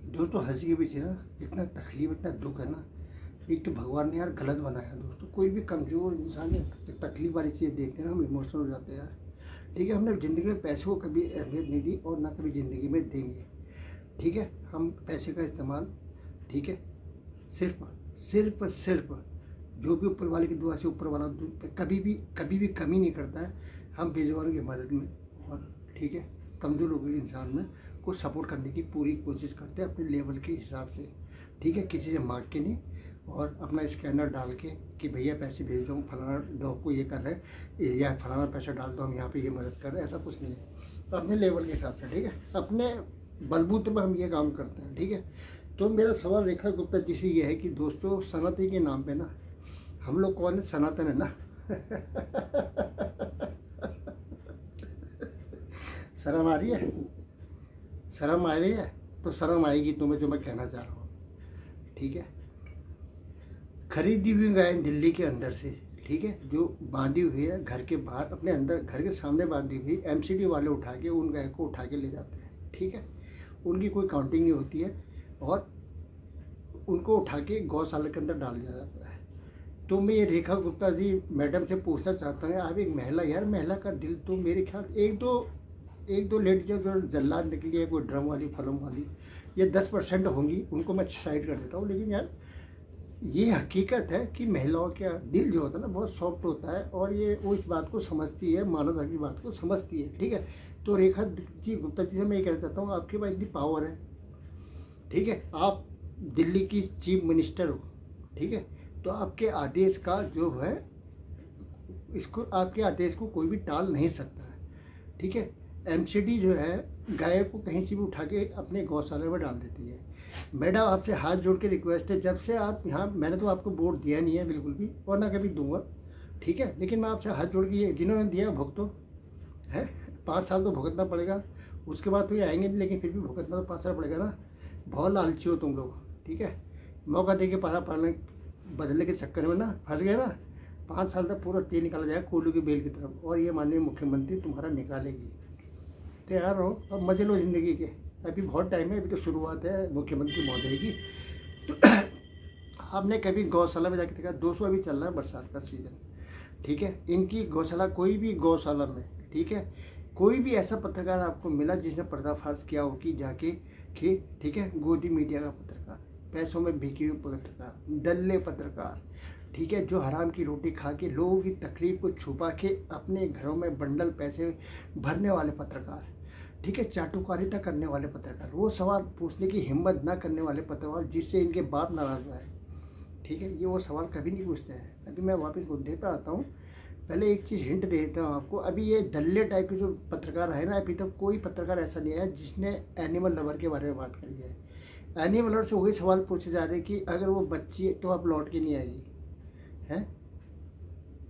दोस्तों हंसी के पीछे ना इतना तकलीफ, इतना दुख है ना। एक तो भगवान ने यार गलत बनाया दोस्तों। कोई भी कमज़ोर इंसान या तकलीफ वाली चीज़ देखते हैं ना, हम इमोशनल हो जाते हैं यार। ठीक है, हमने ज़िंदगी में पैसे को कभी अहमियत नहीं दी और ना कभी ज़िंदगी में देंगे। ठीक है, हम पैसे का इस्तेमाल, ठीक है, सिर्फ जो भी ऊपर वाले की दुआ से ऊपर वाला कभी भी कमी नहीं करता है। हम बेजुबान की मदद में और ठीक है कमज़ोर लोगों के इंसान में को सपोर्ट करने की पूरी कोशिश करते हैं अपने लेवल के हिसाब से। ठीक है, किसी से मांग के नहीं और अपना स्कैनर डाल के कि भैया पैसे भेज दो, फलाना डॉग को ये कर रहे हैं या फलाना पैसा डाल दो, हम यहाँ पे ये मदद कर रहे हैं, ऐसा कुछ नहीं है। अपने लेवल के हिसाब से, ठीक है, अपने बलबूते पर हम ये काम करते हैं। ठीक है, तो मेरा सवाल रेखा गुप्ता जी से ये है कि दोस्तों सनातन के नाम पे ना हम लोग कौन है, सनातन है ना। शर्म आ रही है, शर्म आ रही है तो शर्म आएगी तुम्हें जो मैं कहना चाह रहा हूँ। ठीक है, खरीदी हुई गाय दिल्ली के अंदर से, ठीक है, जो बांधी हुई है घर के बाहर अपने अंदर घर के सामने बांधी हुई, एमसीडी वाले उठा के उन गाय को उठा के ले जाते हैं। ठीक है, उनकी कोई काउंटिंग नहीं होती है और उनको उठा के गौशाला के अंदर डाल दिया जाता है। तो मैं ये रेखा गुप्ता जी मैडम से पूछना चाहता हूँ, आप एक महिला, यार महिला का दिल तो मेरे ख्याल एक दो लेडी जो जल्लाद निकली है, कोई ड्रम वाली फलम वाली, ये 10% होंगी, उनको मैं साइड कर देता हूँ। लेकिन यार ये हकीकत है कि महिलाओं का दिल जो होता है ना बहुत सॉफ्ट होता है और ये वो इस बात को समझती है, मानवता की बात को समझती है। ठीक है, तो रेखा जी गुप्ता जी से मैं ये कहना चाहता हूँ, आपके पास इतनी पावर है, ठीक है, आप दिल्ली की चीफ मिनिस्टर हो, ठीक है, तो आपके आदेश का जो है इसको, आपके आदेश को कोई भी टाल नहीं सकता है। ठीक है, एमसीडी जो है गाय को कहीं से भी उठा के अपने गौशाला में डाल देती है। मैडम आपसे हाथ जोड़ के रिक्वेस्ट है, जब से आप यहाँ, मैंने तो आपको वोट दिया नहीं है बिल्कुल भी और ना कभी दूंगा, ठीक है, लेकिन मैं आपसे हाथ जोड़ के ये जिन्होंने दिया भुगतो है, 5 साल तो भुगतना पड़ेगा, उसके बाद तो ये आएंगे नहीं, लेकिन फिर भी भुगतना तो 5 साल पड़ेगा ना। बहुत लालची हो तुम लोग, ठीक है, मौका दे के पाला पालने बदलने के चक्कर में ना फंस गए ना, 5 साल तक पूरा तेल निकाला जाएगा कोल्हू की बेल की तरफ और ये माननीय मुख्यमंत्री तुम्हारा निकालेगी। तैयार रहो, अब मजे लो ज़िंदगी के, अभी बहुत टाइम है, अभी तो शुरुआत है मुख्यमंत्री महोदय की। तो आपने कभी गौशाला में जाके देखा, 200 अभी चल रहा है बरसात का सीज़न, ठीक है, इनकी गौशाला, कोई भी गौशाला में, ठीक है, कोई भी ऐसा पत्रकार आपको मिला जिसने पर्दाफाश किया हो कि जाके कि, ठीक है, गोदी मीडिया का पत्रकार, पैसों में बिके हुए पत्रकार, डल्ले पत्रकार, ठीक है, जो हराम की रोटी खा के लोगों की तकलीफ को छुपा के अपने घरों में बंडल पैसे भरने वाले पत्रकार, ठीक है, चाटुकारिता करने वाले पत्रकार, वो सवाल पूछने की हिम्मत ना करने वाले पत्रकार जिससे इनके बाप नाराज है, ठीक है, ये वो सवाल कभी नहीं पूछते हैं। अभी मैं वापस मुद्दे पे आता हूँ, पहले एक चीज़ हिंट देता हूँ आपको। अभी ये दल्ले टाइप के जो पत्रकार है ना, अभी तक कोई पत्रकार ऐसा नहीं है जिसने एनिमल लवर के बारे में बात करी है। एनिमल लवर से वही सवाल पूछे जा रहे हैं कि अगर वो बच्ची है तो अब लौट के नहीं आएगी, हैं,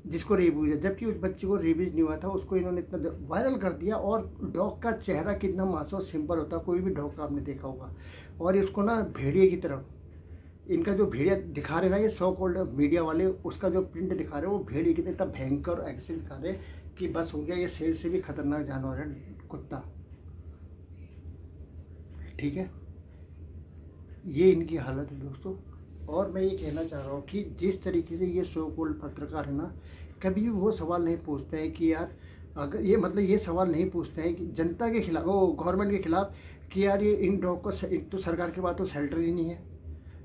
जिसको रेबीज है, जबकि उस बच्चे को रेबीज नहीं हुआ था, उसको इन्होंने इतना वायरल कर दिया। और डॉग का चेहरा कितना मासूम सिंपल होता है, कोई भी डॉग का आपने देखा होगा, और इसको ना भेड़िए की तरफ, इनका जो भेड़िया दिखा रहे ना ये सो कॉल्ड मीडिया वाले, उसका जो प्रिंट दिखा रहे वो भेड़िए की तरह भयंकर एग्रेसिव दिखा रहे कि बस हो गया, ये शेर से भी खतरनाक जानवर है कुत्ता। ठीक है, ये इनकी हालत है दोस्तों। और मैं ये कहना चाह रहा हूँ कि जिस तरीके से ये सो कॉल्ड पत्रकार है ना, कभी भी वो सवाल नहीं पूछते हैं कि यार अगर ये, मतलब ये सवाल नहीं पूछते हैं कि जनता के खिलाफ, वो गवर्नमेंट के खिलाफ, कि यार ये इन डॉग को, तो सरकार के पास तो शेल्टर ही नहीं है,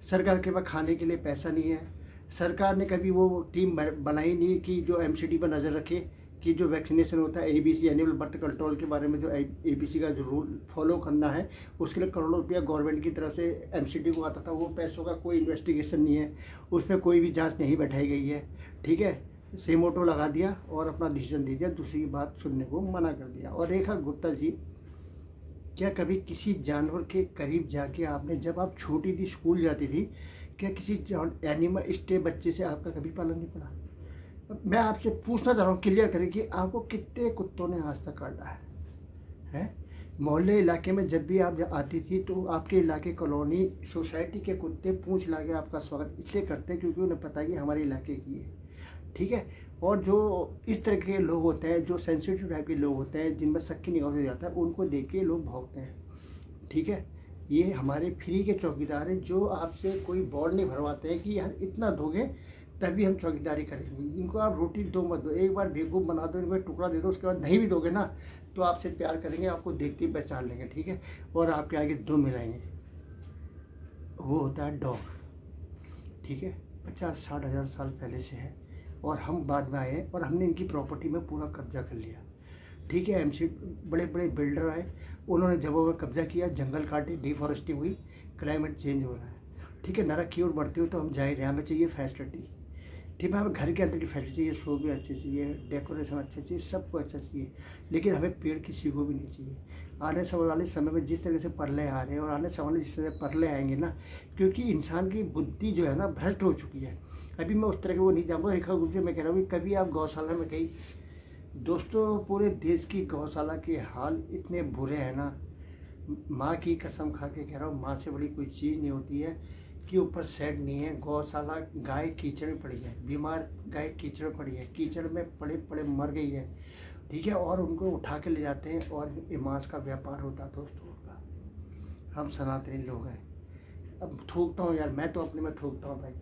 सरकार के पास खाने के लिए पैसा नहीं है, सरकार ने कभी वो टीम बनाई नहीं कि जो एमसीडी पर नज़र रखे कि जो वैक्सीनेशन होता है एबीसी एनिमल बर्थ कंट्रोल के बारे में, जो एबीसी का जो रूल फॉलो करना है उसके लिए करोड़ों रुपया गवर्नमेंट की तरफ से एमसीडी को आता था, वो पैसों का कोई इन्वेस्टिगेशन नहीं है, उसमें कोई भी जांच नहीं बैठाई गई है। ठीक है, सेमोटो लगा दिया और अपना डिसीजन दे दिया, दूसरी की बात सुनने को मना कर दिया। और रेखा गुप्ता जी, क्या कभी किसी जानवर के करीब जाके आपने, जब आप छोटी थी स्कूल जाती थी, क्या किसी एनिमल स्टे बच्चे से आपका कभी पालन नहीं पड़ा? मैं आपसे पूछना चाह रहा हूँ, क्लियर करें कि आपको कितने कुत्तों ने आज तक काटा है? मोहल्ले इलाके में जब भी आप आती थी तो आपके इलाके कॉलोनी सोसाइटी के कुत्ते पूंछ ला के आपका स्वागत इसलिए करते हैं क्योंकि उन्हें पता है कि हमारे इलाके की है। ठीक है, और जो इस तरह के लोग होते हैं, जो सेंसिटिव टाइप के लोग होते हैं, जिनमें शक की निगाह से जाता है, उनको देख के लोग भौंकते हैं। ठीक है, ये हमारे फ्री के चौकीदार हैं, जो आपसे कोई बॉन्ड नहीं भरवाते हैं कि यार इतना दोगे तभी हम चौकीदारी करेंगे। इनको आप रोटी दो मत दो, एक बार बेवकूफ़ बना दो, इनको एक टुकड़ा दे दो, उसके बाद नहीं भी दोगे ना तो आपसे प्यार करेंगे, आपको देखते ही पहचान लेंगे। ठीक है, और आपके आगे दो मिलाएंगे। वो होता है डॉग। ठीक है, 50-60 हज़ार साल पहले से है और हम बाद में आए और हमने इनकी प्रॉपर्टी में पूरा कब्जा कर लिया। ठीक है, एमसी बड़े बड़े बिल्डर आए, उन्होंने जगहों में कब्जा किया, जंगल काटे, डिफॉरेस्टिंग हुई, क्लाइमेट चेंज हो रहा है। ठीक है, नरक की ओर बढ़ते हुए तो हम जाहिर हैं, हमें चाहिए फैसिलिटी। ठीक है, हमें घर के अंदर की फैसिलिटी चाहिए, शो भी अच्छी चाहिए, डेकोरेशन अच्छा चाहिए, सबको अच्छा चाहिए, लेकिन हमें पेड़ किसी को भी नहीं चाहिए। आने वाले समय में जिस तरह से परले आ रहे हैं और आने वाले जिस तरह परले आएंगे ना, क्योंकि इंसान की बुद्धि जो है ना भ्रष्ट हो चुकी है। अभी मैं उस तरह के वो नहीं जाऊँगा, रेखा गुरु जी, मैं कह रहा हूँ कि कभी आप गौशाला में गई दोस्तों, पूरे देश की गौशाला के हाल इतने बुरे हैं ना, माँ की कसम खा के कह रहा हूँ, माँ से बड़ी कोई चीज़ नहीं होती है कि ऊपर सेट नहीं है। गौशाला गाय कीचड़ में पड़ी है, बीमार गाय कीचड़ में पड़ी है, कीचड़ में पड़े पड़े मर गई है। ठीक है, और उनको उठा के ले जाते हैं और ये मांस का व्यापार होता है दोस्तों उनका। हम सनातनी लोग हैं। अब थूकता हूँ यार, मैं तो अपने में थूकता हूँ भाई,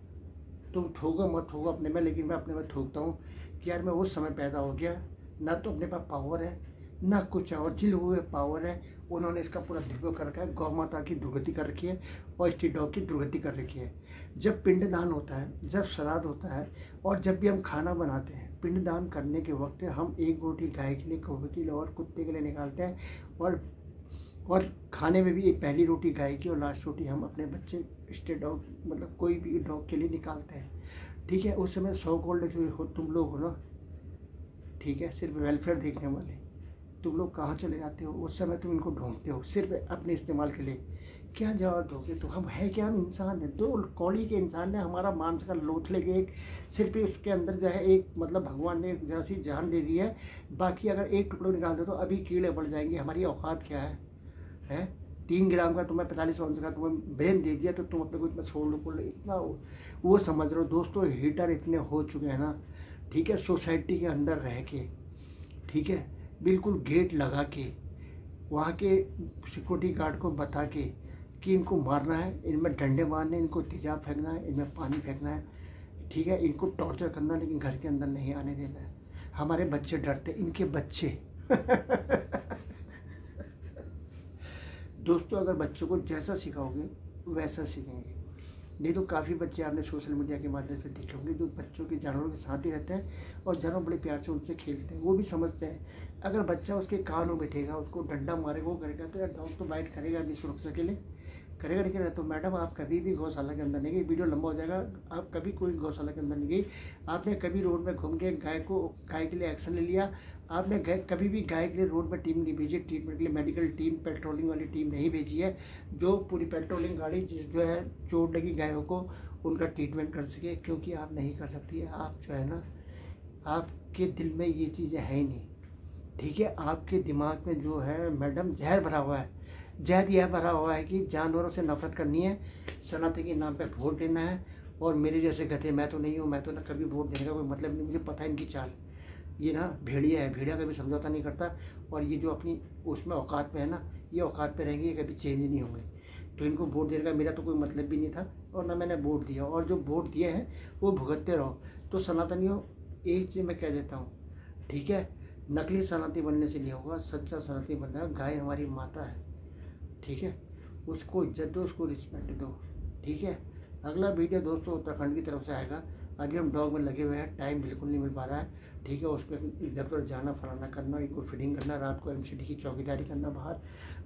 तुम थूको मत थूको अपने में, लेकिन मैं अपने में थूकता हूँ कि यार मैं उस समय पैदा हो गया, ना तो अपने पास पावर है ना कुछ और, जिल हुए पावर है उन्होंने इसका पूरा दुरुपयोग कर रखा है। गौ माता की दुर्गति कर रखी है और स्ट्रीट डॉग की दुर्गति कर रखी है। जब पिंडदान होता है, जब श्राद्ध होता है और जब भी हम खाना बनाते हैं, पिंडदान करने के वक्त हम एक रोटी गाय के लिए, कौवे के लिए और कुत्ते के लिए निकालते हैं, और खाने में भी एक पहली रोटी गाय की और लास्ट रोटी हम अपने बच्चे स्ट्रीट डॉग मतलब कोई भी डॉग के लिए निकालते हैं। ठीक है, उस समय सो कॉल्ड जो हो तुम लोग हो ना, ठीक है, सिर्फ वेलफेयर देखने वाले, तुम लोग कहाँ चले जाते हो? उस समय तुम इनको ढूंढते हो सिर्फ अपने इस्तेमाल के लिए। क्या जवाब दोगे? तो हम है क्या? हम इंसान हैं, 2 कौड़ी के इंसान ने हमारा मांस का लोथ लेके एक सिर्फ उसके अंदर जो है एक मतलब भगवान ने जरा सी जान दे दी है, बाकी अगर एक टुकड़ा निकाल दो तो अभी कीड़े बढ़ जाएंगे। हमारी औकात क्या है? 3 ग्राम का तुम्हें 45 ऑunce का तुम्हें ब्रेन दे दिया तो तुम अपने को इतना सोल इतना वो समझ रहे हो। दोस्तों हीटर इतने हो चुके हैं ना, ठीक है, सोसाइटी के अंदर रह के, ठीक है, बिल्कुल गेट लगा के, वहाँ के सिक्योरिटी गार्ड को बता के कि इनको मारना है, इनमें डंडे मारने, इनको तेजाब फेंकना है, इनमें पानी फेंकना है, ठीक है, इनको टॉर्चर करना, लेकिन घर के अंदर नहीं आने देना है। हमारे बच्चे डरते, इनके बच्चे दोस्तों अगर बच्चों को जैसा सिखाओगे वैसा सीखेंगे। नहीं तो काफ़ी बच्चे आपने सोशल मीडिया के माध्यम से देखे होंगे जो बच्चों के जानवरों के साथ ही रहते हैं और जानवर बड़े प्यार से उनसे खेलते हैं। वो भी समझते हैं अगर बच्चा उसके कान में बैठेगा, उसको डंडा मारेगा, वो करेगा तो यार डॉग तो बाइट करेगा अपनी सुरक्षा के लिए, करेगा नहीं करेगा। तो मैडम आप कभी भी गौशाला के अंदर नहीं गई, वीडियो लंबा हो जाएगा, आप कभी कोई गौशाला के अंदर नहीं गई, आपने कभी रोड में घूम के गाय के लिए एक्शन ले लिया, आपने कभी भी गाय के लिए रोड में टीम नहीं भेजी, ट्रीटमेंट के लिए मेडिकल टीम, पेट्रोलिंग वाली टीम नहीं भेजी है, जो पूरी पेट्रोलिंग गाड़ी जो है चोट लगी गायों को उनका ट्रीटमेंट कर सके, क्योंकि आप नहीं कर सकती है। आप जो है ना, आपके दिल में ये चीज़ें है ही नहीं, ठीक है, आपके दिमाग में जो है मैडम जहर भरा हुआ है। जहर यह भरा हुआ है कि जानवरों से नफरत करनी है, सनातन के नाम पे वोट देना है, और मेरे जैसे गधे मैं तो नहीं हूँ, मैं तो ना कभी वोट देने का कोई मतलब नहीं, मुझे पता है इनकी चाल। ये ना भेड़िया है, भेड़िया कभी समझौता नहीं करता, और ये जो अपनी उसमें औकात पे है ना, ये औकात पे रहेंगे, ये कभी चेंज नहीं होंगे। तो इनको वोट देने का मेरा तो कोई मतलब भी नहीं था, और ना मैंने वोट दिया, और जो वोट दिए हैं वो भुगतते रहो। तो सनातनियों एक चीज़ मैं कह देता हूँ, ठीक है, नकली सनातनी बनने से नहीं होगा, सच्चा सनातनी बनना है। गाय हमारी माता है, ठीक है, उसको इज्जत दो, उसको रिस्पेक्ट दो, ठीक है। अगला वीडियो दोस्तों उत्तराखंड की तरफ से आएगा। अभी हम डॉग में लगे हुए हैं, टाइम बिल्कुल नहीं मिल पा रहा है, ठीक है। उसको इधर उधर जाना, फलाना करना, इनको फीडिंग करना, रात को एमसीडी की चौकीदारी करना, बाहर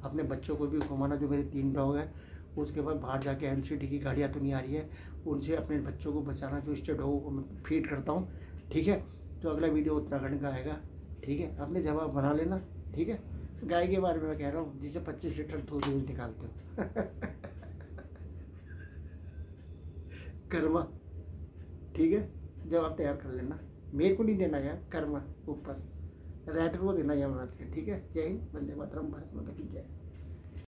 अपने बच्चों को भी घुमाना। जो मेरे 3 डॉग हैं, उसके बाद बाहर जाके एमसीडी की गाड़ियाँ तो नहीं आ रही है, उनसे अपने बच्चों को बचाना, जो स्टे डॉगों को मैं फीड करता हूँ, ठीक है। तो अगला वीडियो उत्तराखंड का आएगा, ठीक है। अपने जवाब बना लेना, ठीक है। गाय के बारे में मैं कह रहा हूँ जिसे 25 लीटर दूध रोज निकालते हो कर्मा, ठीक है, जवाब तैयार कर लेना, मेरे को नहीं देना यार, कर्मा ऊपर राइटर को देना यमराज के, ठीक है। जय हिंद, वंदे मातरम, भारत माता की जय।